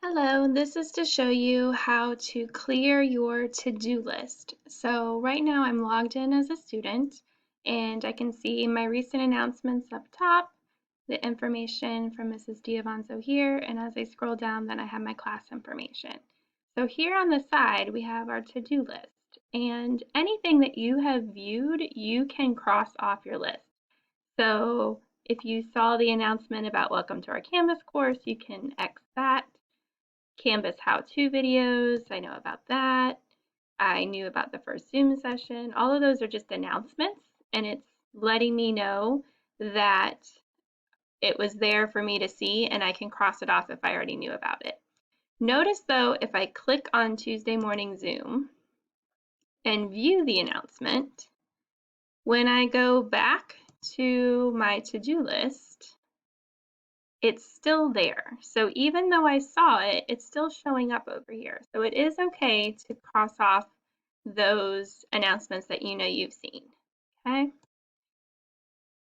Hello, this is to show you how to clear your to-do list. So right now I'm logged in as a student and I can see my recent announcements up top, the information from Mrs. Diavanzo here, and as I scroll down then I have my class information. So here on the side we have our to-do list, and anything that you have viewed you can cross off your list. So if you saw the announcement about welcome to our Canvas course, you can X that. Canvas how-to videos, I know about that. I knew about the first Zoom session. All of those are just announcements, and it's letting me know that it was there for me to see, and I can cross it off if I already knew about it. Notice though, if I click on Tuesday morning Zoom and view the announcement, when I go back to my to-do list, it's still there. So even though I saw it, it's still showing up over here. So it is okay to cross off those announcements that you know you've seen, okay?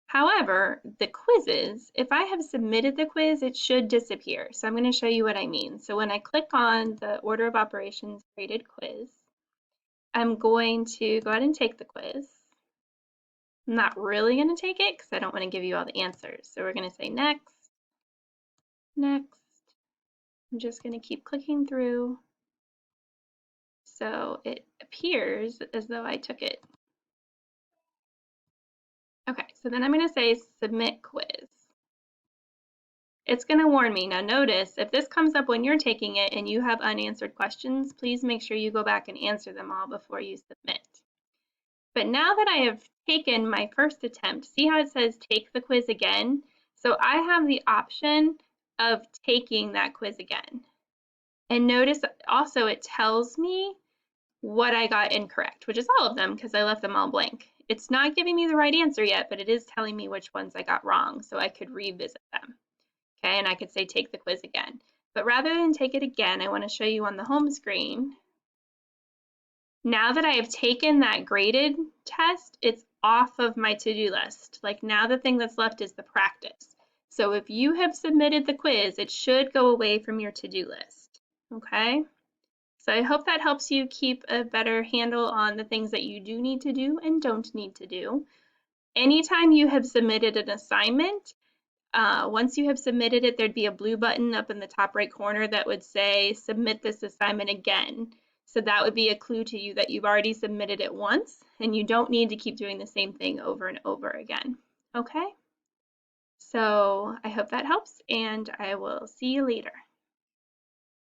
However, the quizzes, if I have submitted the quiz, it should disappear. So I'm going to show you what I mean. So when I click on the order of operations graded quiz, I'm going to go ahead and take the quiz. I'm not really going to take it because I don't want to give you all the answers. So we're going to say next, next. I'm just going to keep clicking through. So it appears as though I took it. Okay, so then I'm going to say submit quiz. It's going to warn me. Now notice, if this comes up when you're taking it and you have unanswered questions, please make sure you go back and answer them all before you submit. But now that I have taken my first attempt, see how it says take the quiz again? So I have the option of taking that quiz again. And notice also it tells me what I got incorrect, which is all of them because I left them all blank. It's not giving me the right answer yet, but it is telling me which ones I got wrong, so I could revisit them. Okay, and I could say take the quiz again. But rather than take it again, I want to show you on the home screen. Now that I have taken that graded test, it's off of my to-do list. Like now the thing that's left is the practice. So if you have submitted the quiz, it should go away from your to-do list. Okay? So I hope that helps you keep a better handle on the things that you do need to do and don't need to do. Anytime you have submitted an assignment, once you have submitted it, there'd be a blue button up in the top right corner that would say submit this assignment again. So that would be a clue to you that you've already submitted it once and you don't need to keep doing the same thing over and over again. Okay? So I hope that helps and I will see you later.